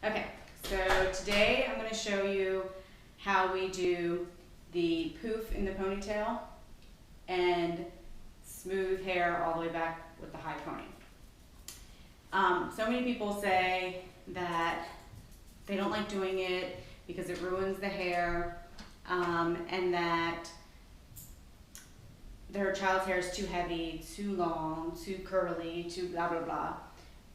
Okay, so today I'm going to show you how we do the poof in the ponytail and smooth hair all the way back with the high pony. So many people say that they don't like doing it because it ruins the hair, and that their child's hair is too heavy, too long, too curly, too blah blah blah.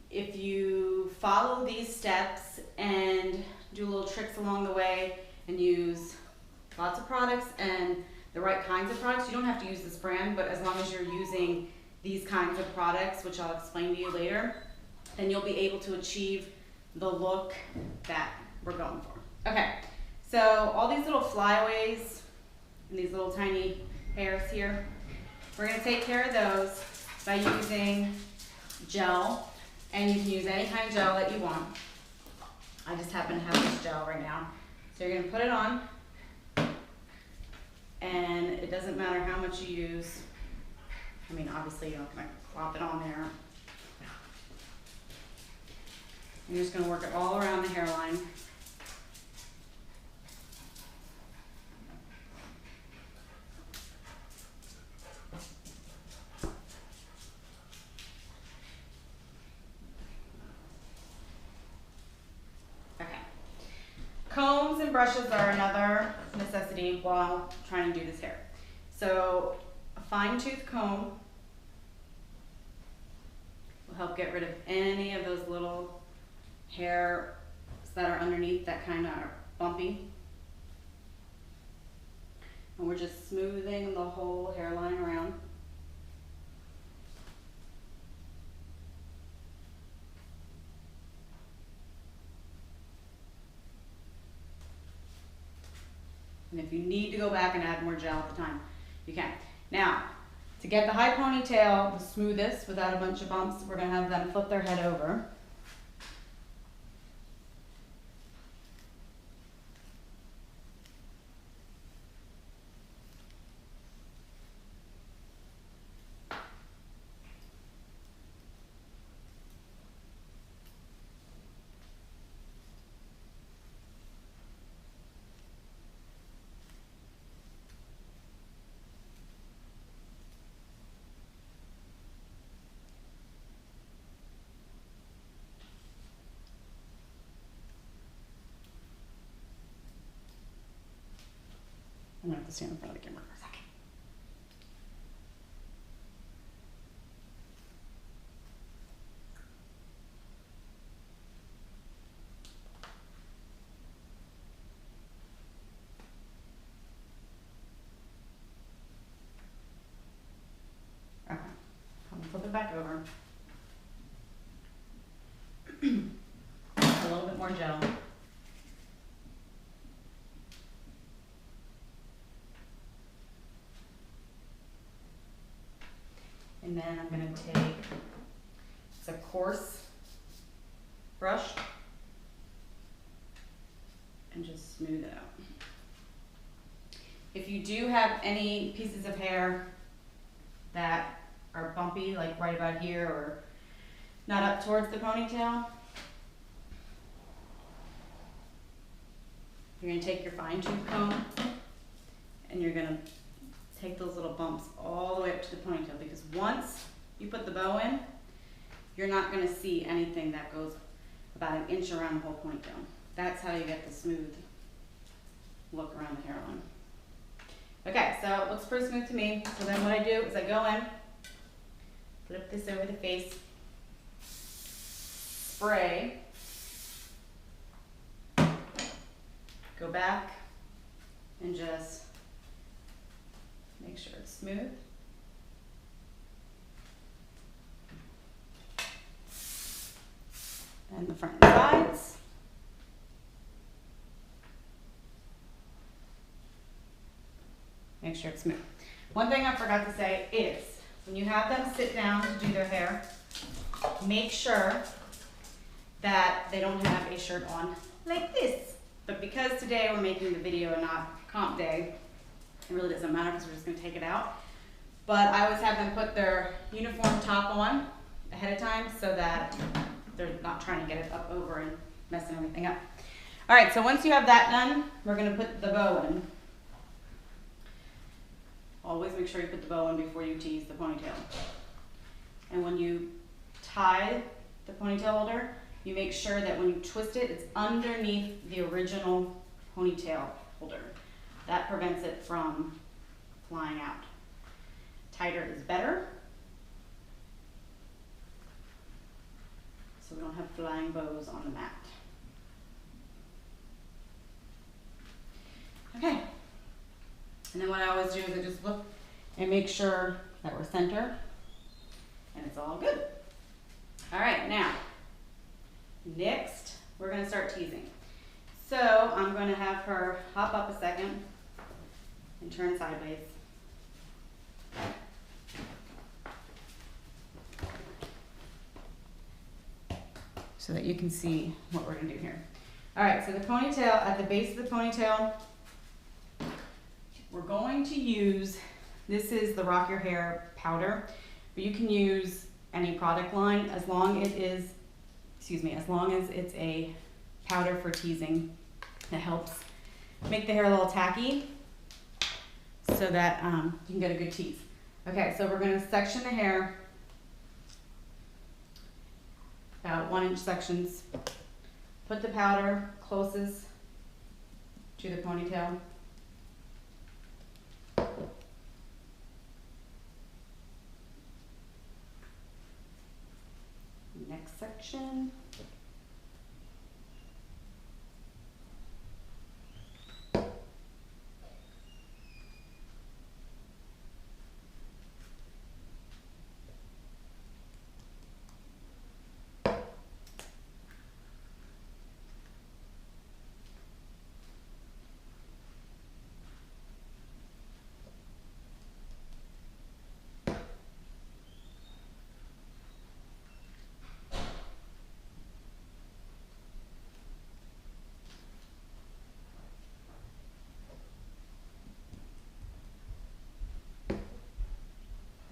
If you follow these steps and do little tricks along the way and use lots of products and the right kinds of products, you don't have to use this brand, but as long as you're using these kinds of products, which I'll explain to you later, then you'll be able to achieve the look that we're going for. Okay, so all these little flyaways and these little tiny hairs here, we're going to take care of those by using gel. And you can use any kind of gel that you want. I just happen to have this gel right now. So you're going to put it on, and it doesn't matter how much you use. I mean, obviously you're not going to plop it on there. You're just going to work it all around the hairline. Combs and brushes are another necessity while trying to do this hair. So a fine tooth comb will help get rid of any of those little hairs that are underneath that kind of are bumpy. And we're just smoothing the whole hairline around. And if you need to go back and add more gel at the time, you can. Now, to get the high ponytail the smoothest without a bunch of bumps, we're going to have them flip their head over. I'm going to have to stand in front of the camera for a second. Okay, I'm going to flip it back over. A little bit more gel. And then I'm going to take, it's a coarse brush, and just smooth it out. If you do have any pieces of hair that are bumpy, like right about here or not up towards the ponytail, you're going to take your fine tooth comb and you're going to take those little bumps all the way up to the ponytail, because once you put the bow in, you're not going to see anything that goes about an inch around the whole ponytail. That's how you get the smooth look around the hairline. Okay, so it looks pretty smooth to me. So then what I do is I go in, flip this over the face, spray, go back, and just make sure it's smooth. And the front and sides. Make sure it's smooth. One thing I forgot to say is, when you have them sit down to do their hair, make sure that they don't have a shirt on like this. But because today we're making the video and not comp day, it really doesn't matter because we're just going to take it out. But I always have them put their uniform top on ahead of time so that they're not trying to get it up over and messing everything up. All right, so once you have that done, we're gonna put the bow in. Always make sure you put the bow in before you tease the ponytail. And when you tie the ponytail holder, you make sure that when you twist it, it's underneath the original ponytail holder. That prevents it from flying out. Tighter is better, so we don't have flying bows on the mat. Okay, and then what I always do is I just look and make sure that we're center, and it's all good. All right, now, next, we're gonna start teasing. So I'm gonna have her hop up a second and turn sideways. So that you can see what we're gonna do here. All right, so the ponytail, at the base of the ponytail, we're going to use, this is the Rock Your Hair powder, but you can use any product line as long as it's a powder for teasing that helps make the hair a little tacky so that you can get a good tease. Okay, so we're gonna section the hair about 1-inch sections. Put the powder closest to the ponytail. Next section.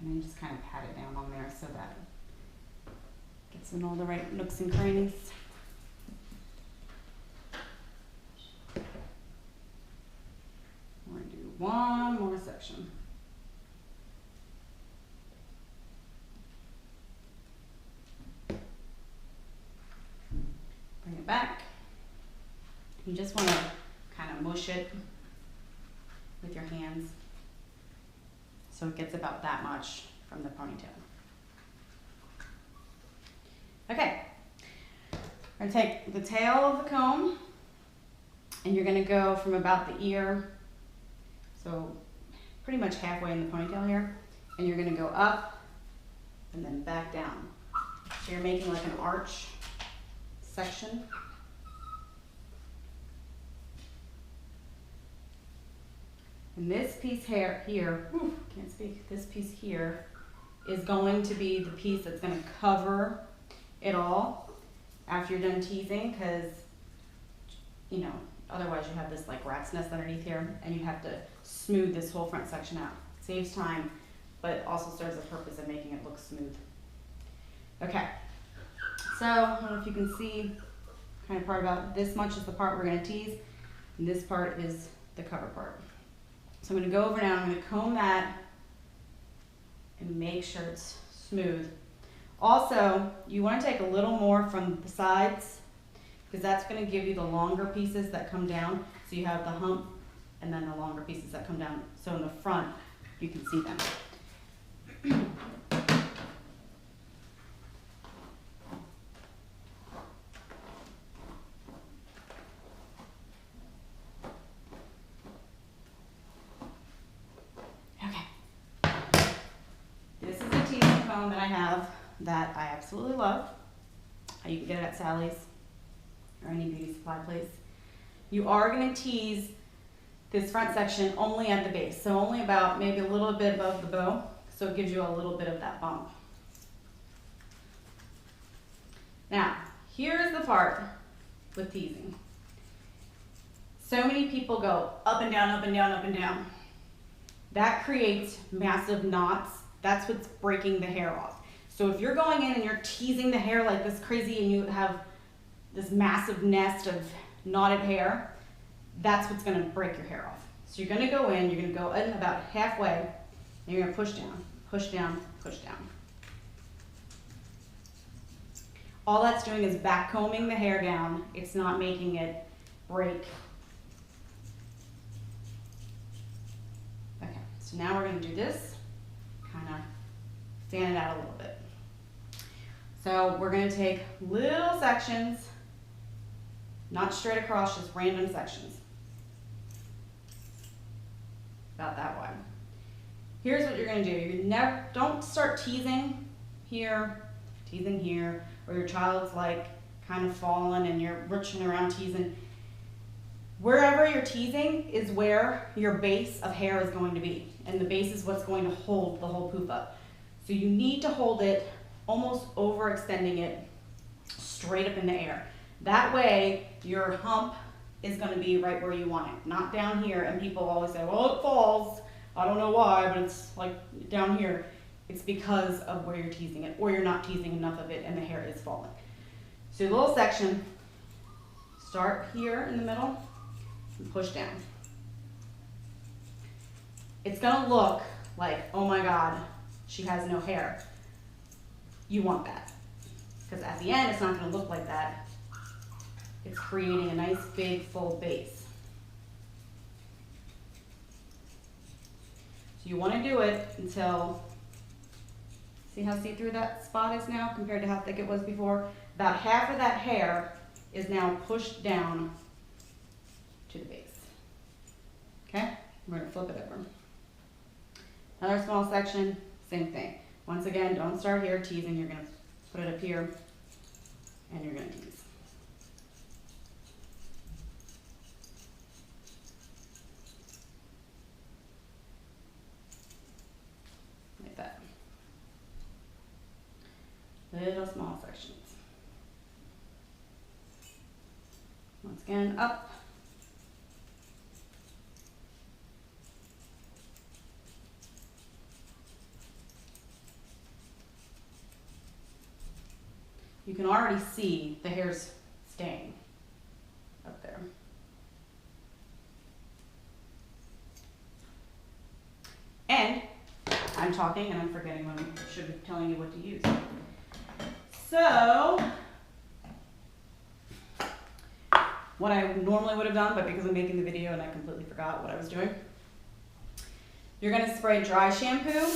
And then just kind of pat it down on there so that it gets in all the right nooks and crannies. We're gonna do one more section. Bring it back. You just want to kind of mush it with your hands. So it gets about that much from the ponytail. Okay, we're gonna take the tail of the comb and you're gonna go from about the ear, so pretty much halfway in the ponytail here, and you're gonna go up and then back down. So you're making like an arch section. And this piece here, can't speak, this piece here is going to be the piece that's going to cover it all after you're done teasing, because, you know, otherwise you have this like rat's nest underneath here and you have to smooth this whole front section out. Saves time, but also serves the purpose of making it look smooth. Okay, so I don't know if you can see kind of part about this much is the part we're going to tease, and this part is the cover part. So I'm going to go over now, I'm going to comb that and make sure it's smooth. Also, you want to take a little more from the sides because that's going to give you the longer pieces that come down. So you have the hump and then the longer pieces that come down. So in the front, you can see them. That I have that I absolutely love. You can get it at Sally's or any beauty supply place. You are going to tease this front section only at the base, so only about maybe a little bit above the bow, so it gives you a little bit of that bump. Now, here's the part with teasing. So many people go up and down, up and down, up and down. That creates massive knots. That's what's breaking the hair off. So if you're going in and you're teasing the hair like this crazy and you have this massive nest of knotted hair, that's what's gonna break your hair off. So you're gonna go in, you're gonna go in about halfway, and you're gonna push down, push down, push down. All that's doing is backcombing the hair down. It's not making it break. Okay, so now we're gonna do this, kind of fan it out a little bit. So we're gonna take little sections, not straight across, just random sections. About that wide. Here's what you're gonna do. You don't start teasing here, or your child's like kind of falling and you're reaching around teasing. Wherever you're teasing is where your base of hair is going to be. And the base is what's going to hold the whole poof up. So you need to hold it, almost overextending it straight up in the air. That way your hump is gonna be right where you want it, not down here. And people always say, well, it falls. I don't know why, but it's like down here. It's because of where you're teasing it, or you're not teasing enough of it and the hair is falling. So your little section, start here in the middle and push down. It's gonna look like, oh my God, she has no hair. You want that. Because at the end, it's not gonna look like that. It's creating a nice big full base. So you wanna do it until, see how see-through that spot is now compared to how thick it was before? About half of that hair is now pushed down to the base. Okay, we're gonna flip it over. Another small section, same thing. Once again, don't start here teasing, you're gonna put it up here and you're gonna tease. Like that. Little small sections. Once again, up. You can already see the hair's staying up there. And I'm talking and I'm forgetting when I should be telling you what to use. So, what I normally would have done, but because I'm making the video and I completely forgot what I was doing, you're gonna spray dry shampoo.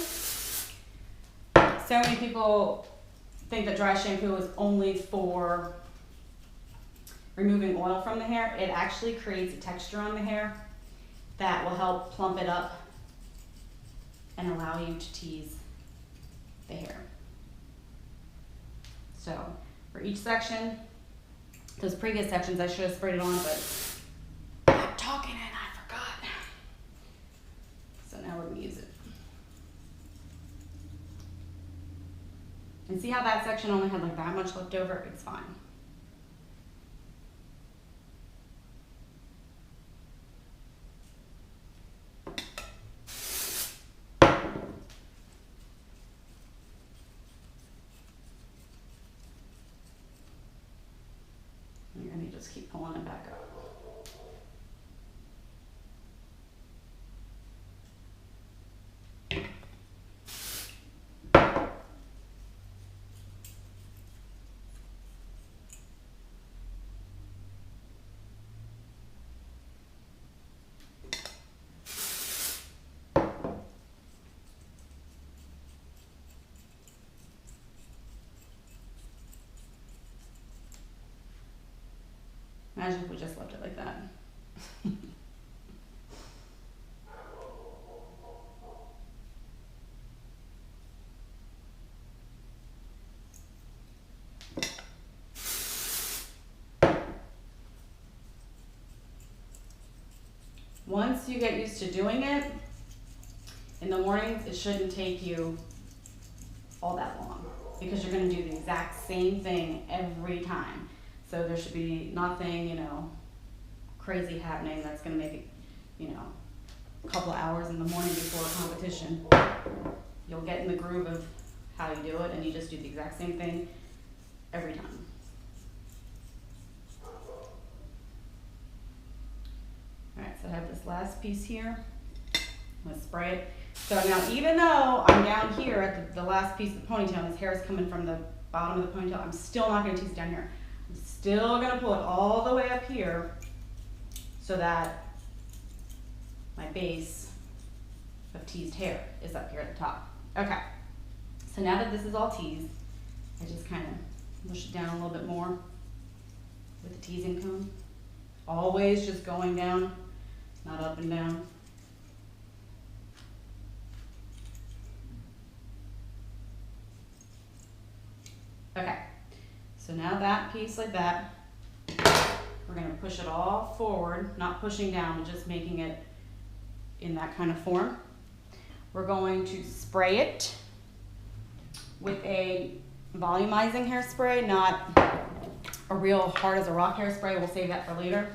So many people think that dry shampoo is only for removing oil from the hair. It actually creates a texture on the hair that will help plump it up and allow you to tease the hair. So for each section, those previous sections I should have sprayed it on, but I'm talking and I forgot. So now we're gonna use it. And see how that section only had like that much left over? It's fine. And you're gonna just keep pulling it back up. Imagine if we just left it like that. Once you get used to doing it, in the mornings, it shouldn't take you all that long because you're gonna do the exact same thing every time. So there should be nothing, crazy happening that's gonna make it, a couple hours in the morning before a competition. You'll get in the groove of how you do it and you just do the exact same thing every time. last piece here. I'm gonna spray it. So now even though I'm down here at the last piece of the ponytail, and this hair is coming from the bottom of the ponytail, I'm still not gonna tease it down here. I'm still gonna pull it all the way up here so that my base of teased hair is up here at the top. Okay, so now that this is all teased, I just kind of push it down a little bit more with the teasing comb. Always just going down, not up and down. Okay, so now that piece like that, we're gonna push it all forward, not pushing down, but just making it in that kind of form. We're going to spray it with a volumizing hairspray, not a real hard as a rock hairspray. We'll save that for later.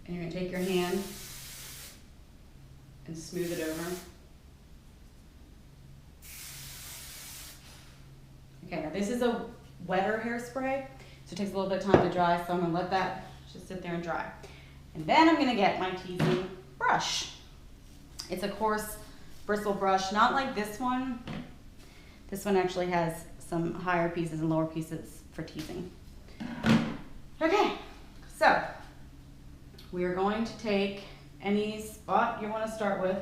And you're gonna take your hand and smooth it over. Okay, now this is a wetter hairspray, so it takes a little bit of time to dry, so I'm gonna let that just sit there and dry. And then I'm gonna get my teasing brush. It's a coarse bristle brush, not like this one. This one actually has some higher pieces and lower pieces for teasing. Okay, so we are going to take any spot you want to start with,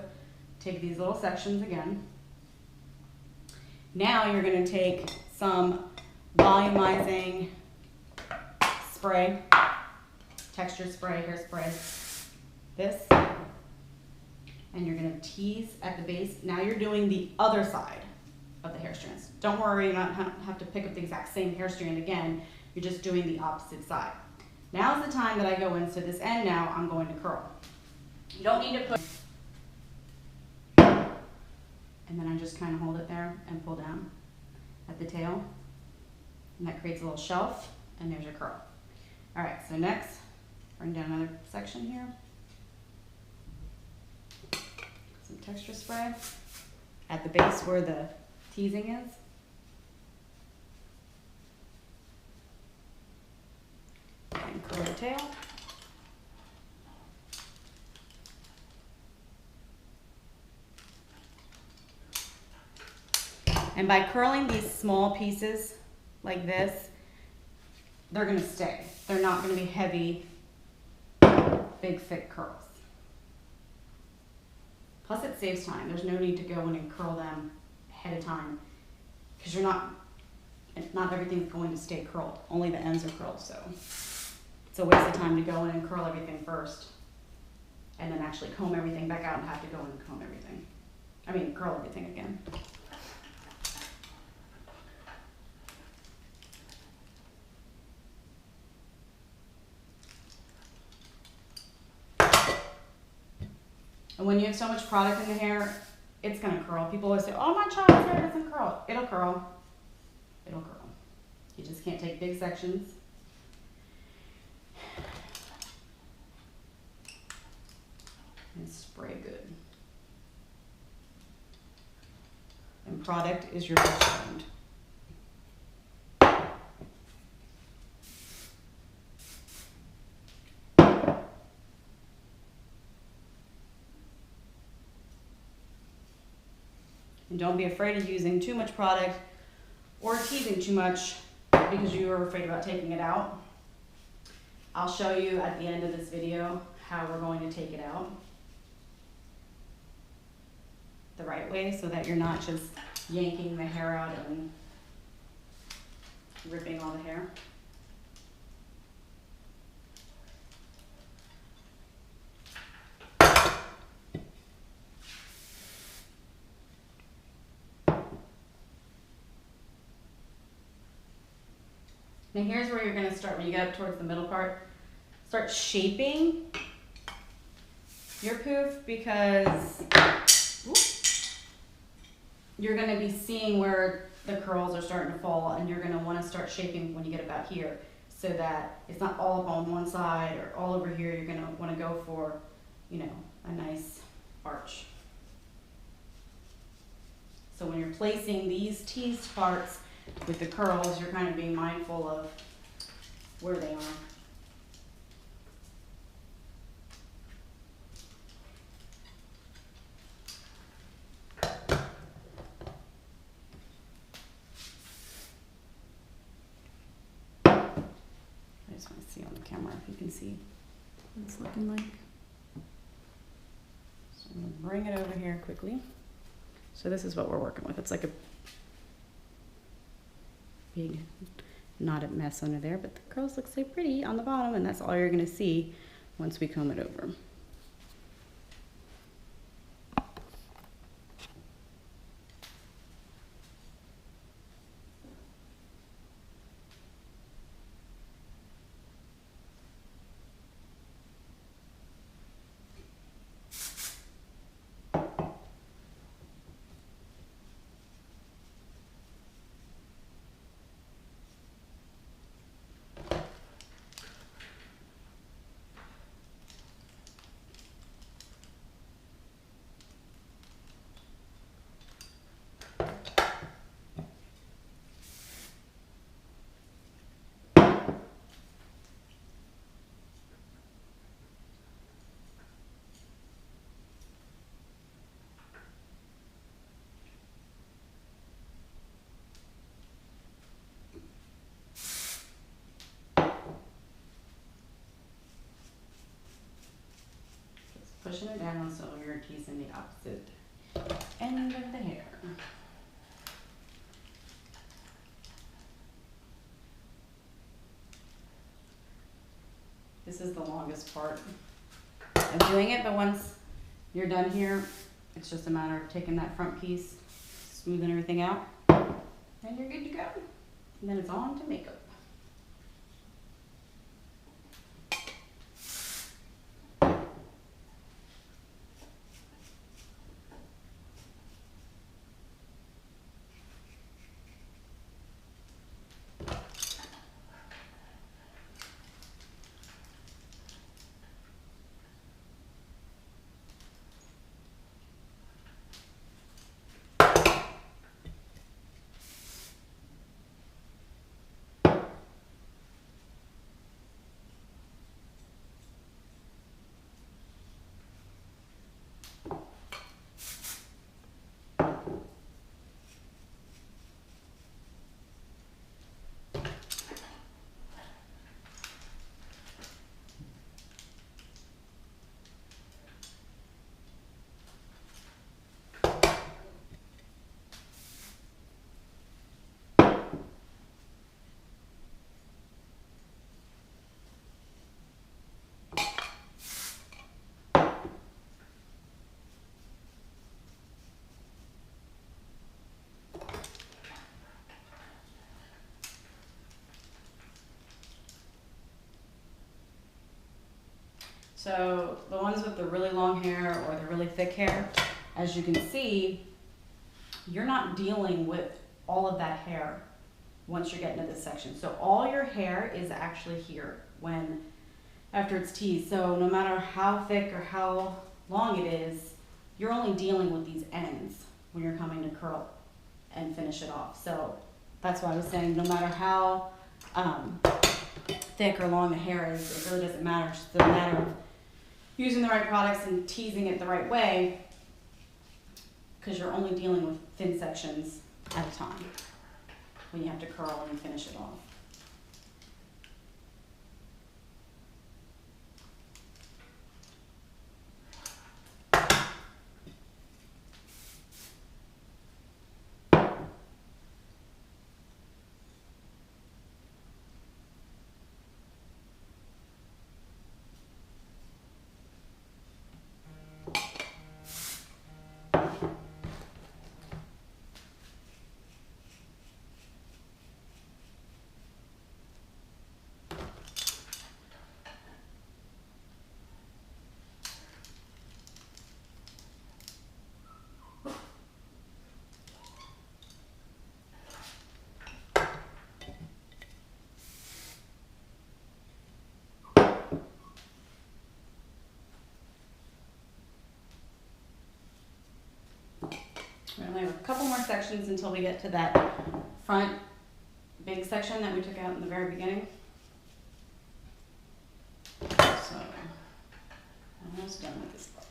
take these little sections again. Now you're going to take some volumizing spray, texture spray, hairspray, this, and you're going to tease at the base. Now you're doing the other side of the hair strands. Don't worry, you don't have to pick up the exact same hair strand again. You're just doing the opposite side. Now is the time that I go in, so this end now I'm going to curl. You don't need to put, and then I just kind of hold it there and pull down at the tail, and that creates a little shelf, and there's your curl. All right, so next, bring down another section here. Some texture spray at the base where the teasing is. And curl the tail. And by curling these small pieces like this, they're gonna stay. They're not gonna be heavy, big, thick curls. Plus it saves time. There's no need to go in and curl them ahead of time because not everything's going to stay curled. Only the ends are curled, so it's a waste of time to go in and curl everything first and then actually comb everything back out and have to go in and comb everything. I mean, curl everything again. And when you have so much product in the hair, it's gonna curl. People always say, oh, my child's hair doesn't curl. It'll curl. It'll curl. You just can't take big sections. And spray good. And product is your best friend. And don't be afraid of using too much product or teasing too much because you are afraid about taking it out. I'll show you at the end of this video how we're going to take it out the right way so that you're not just yanking the hair out and ripping all the hair. Now here's where you're going to start when you get up towards the middle part. Start shaping your poof because you're going to be seeing where the curls are starting to fall, and you're going to want to start shaping when you get about here so that it's not all up on one side or all over here. You're going to want to go for, you know, a nice arch. So when you're placing these teased parts with the curls, you're kind of being mindful of where they are. I just want to see on the camera if you can see what it's looking like. So I'm going to bring it over here quickly. So this is what we're working with. It's like a big knotted mess under there, but the curls look so pretty on the bottom, and that's all you're going to see once we comb it over. Pushing it down so you're teasing the opposite end of the hair. This is the longest part of doing it, but once you're done here, it's just a matter of taking that front piece, smoothing everything out, and you're good to go. And then it's on to makeup. So the ones with the really long hair or the really thick hair, as you can see, you're not dealing with all of that hair once you're getting to this section. So all your hair is actually here after it's teased. So no matter how thick or how long it is, you're only dealing with these ends when you're coming to curl and finish it off. So that's why I was saying no matter how thick or long the hair is, it really doesn't matter. It's just a matter of using the right products and teasing it the right way, because you're only dealing with thin sections at a time when you have to curl and finish it off. We only have a couple more sections until we get to that front big section that we took out in the very beginning. So, almost done with this part.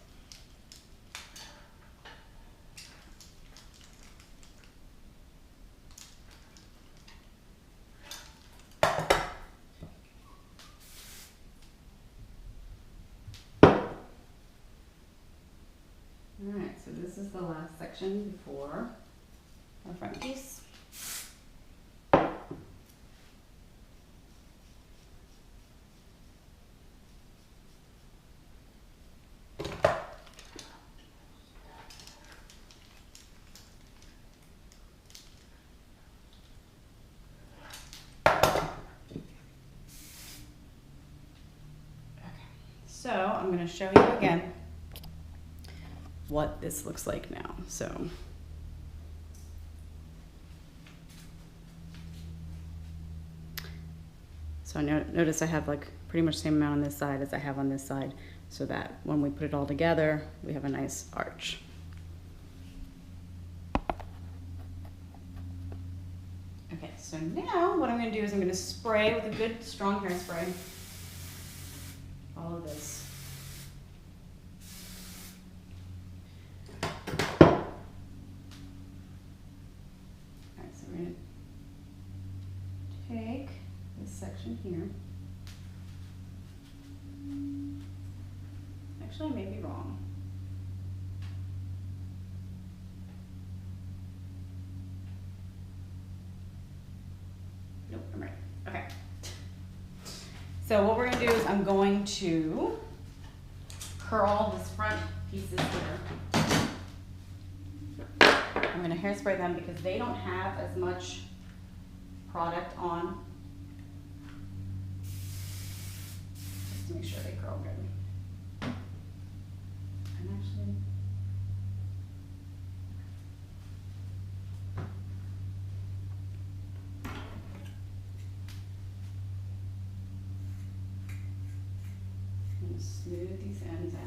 Alright, so this is the last section before our front piece. So I'm going to show you again what this looks like now. So notice I have like pretty much the same amount on this side as I have on this side, so that when we put it all together, we have a nice arch. Okay, so now what I'm going to do is I'm going to spray with a good strong hairspray all of this. Alright, so we're going to take this section here. Actually, I may be wrong. Nope, I'm right. Okay. So what we're going to do is I'm going to curl this front pieces here. I'm going to hairspray them because they don't have as much product on. Just to make sure they curl good. And actually, I'm going to smooth these ends out.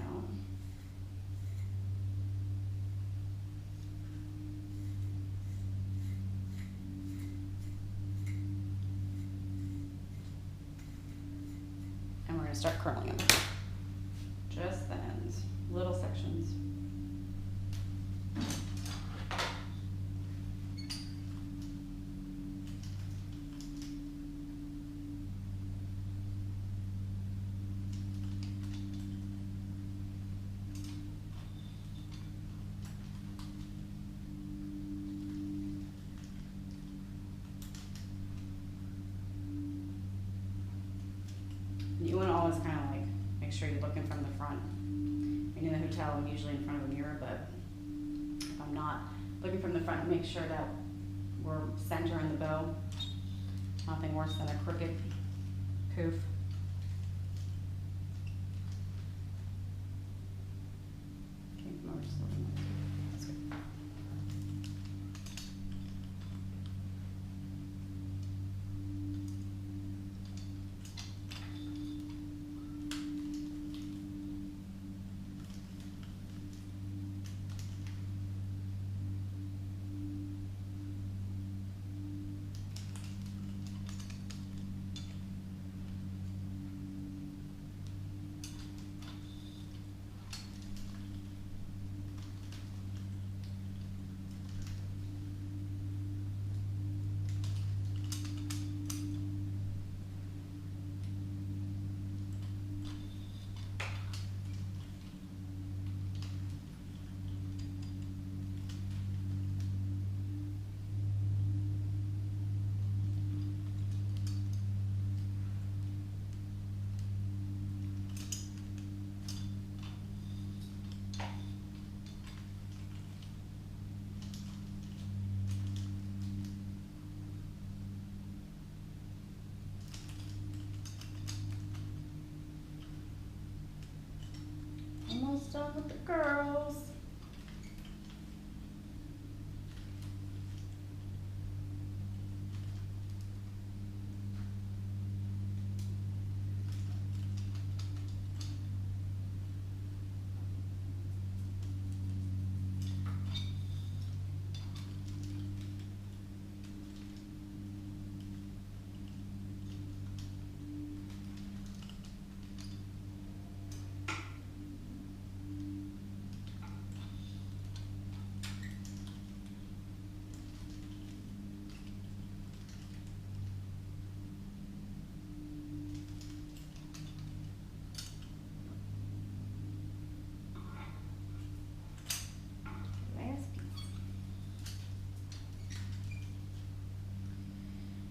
And we're going to start curling them. Just the ends, little sections. You want to always kind of like make sure you're looking from the front. And in the hotel, I'm usually in front of a mirror, but if I'm not looking from the front, make sure that we're center in the bow. Nothing worse than a crooked poof. Okay, come over just a little more. That's good. Almost done with the girls.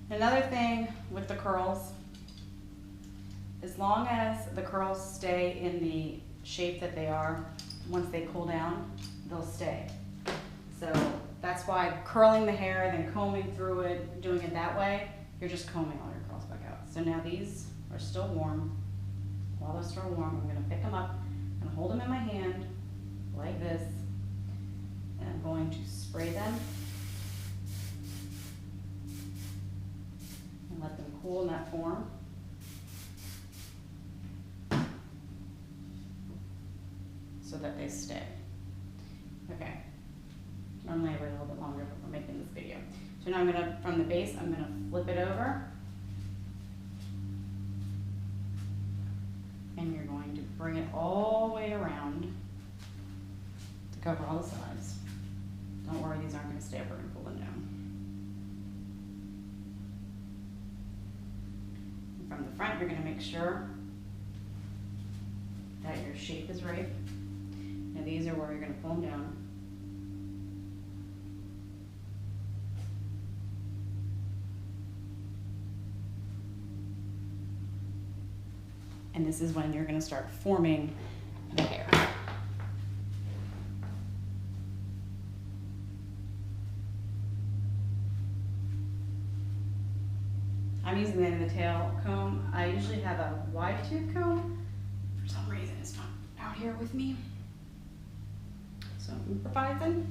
Another thing with the curls, as long as the curls stay in the shape that they are, once they cool down, they'll stay. So that's why curling the hair, then combing through it, doing it that way, you're just combing all your curls back out. So now these are still warm. While they're still warm, I'm gonna pick them up and hold them in my hand like this. And I'm going to spray them and let them cool in that form. So that they stay. Okay. Normally I wait a little bit longer, but we're making this video. So now I'm gonna, from the base, I'm gonna flip it over. And you're going to bring it all the way around to cover all the sides. Don't worry, these aren't gonna stay up, we're gonna pull them down. And from the front, you're gonna make sure that your shape is right. Now these are where you're gonna pull them down. And this is when you're gonna start forming the hair. I'm using the end of the tail comb. I usually have a wide tooth comb. For some reason it's not out here with me. So I'm improvising.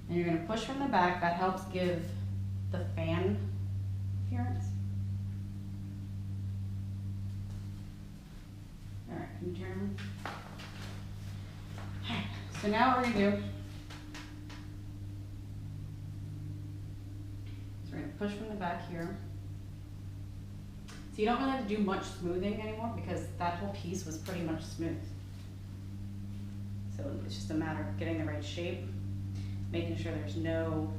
And you're gonna push from the back. That helps give the fan appearance. All right, can you turn? Okay, so now what we're gonna do is we're gonna push from the back here. So you don't really have to do much smoothing anymore because that whole piece was pretty much smooth. So it's just a matter of getting the right shape, making sure there's no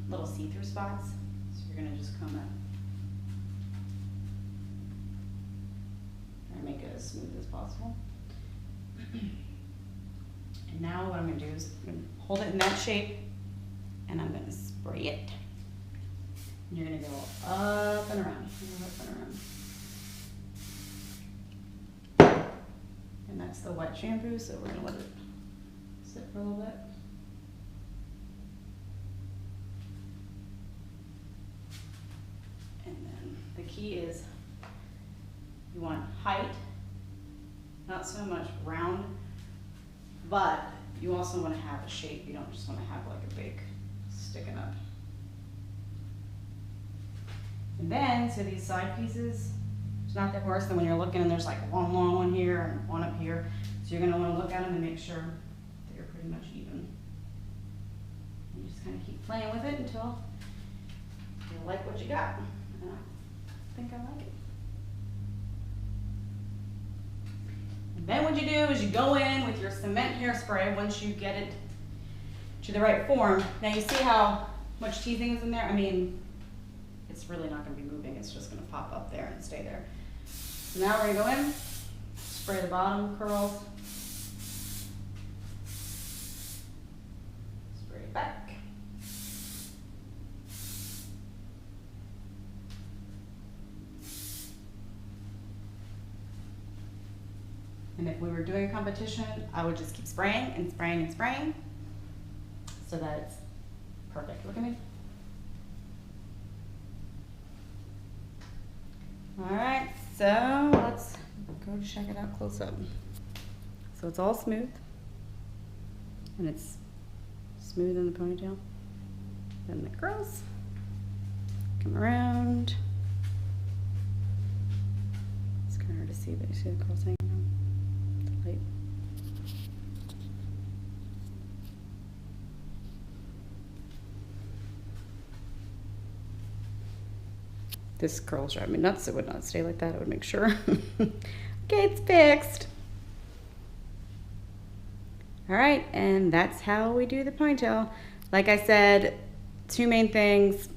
little see-through spots. So you're gonna just comb it and make it as smooth as possible. And now what I'm gonna do is I'm gonna hold it in that shape and I'm gonna spray it. And you're gonna go up and around, up and around. And that's the wet shampoo, so we're gonna let it sit for a little bit. And then the key is you want height, not so much round, but you also want to have a shape. You don't just want to have like a big sticking up. And then, so these side pieces, it's not that worse than when you're looking and there's like one long one here and one up here. So you're going to want to look at them and make sure they're pretty much even. And you just kind of keep playing with it until you like what you got. And I think I like it. And then what you do is you go in with your cement hairspray once you get it to the right form. Now you see how much teasing is in there? I mean, it's really not going to be moving. It's just going to pop up there and stay there. So now we're going to go in, spray the bottom curls, spray it back. And if we were doing a competition, I would just keep spraying and spraying and spraying so that it's perfect. Look at me. All right, so let's go check it out close up. So it's all smooth, and it's smooth in the ponytail. Then the curls come around. It's kind of hard to see, but you see the curls hanging down. The light. This curl's driving me nuts. It would not stay like that. I would make sure. Okay, it's fixed. All right, and that's how we do the ponytail. Like I said, two main things.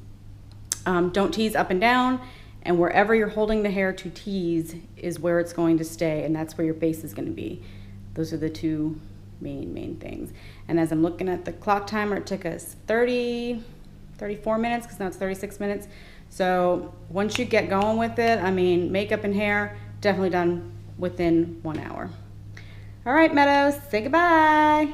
Don't tease up and down, and wherever you're holding the hair to tease is where it's going to stay, and that's where your base is going to be. Those are the two main things. And as I'm looking at the clock timer, it took us 30 34 minutes, because now it's 36 minutes. So once you get going with it, I mean, makeup and hair, definitely done within 1 hour. All right, Meadows, say goodbye.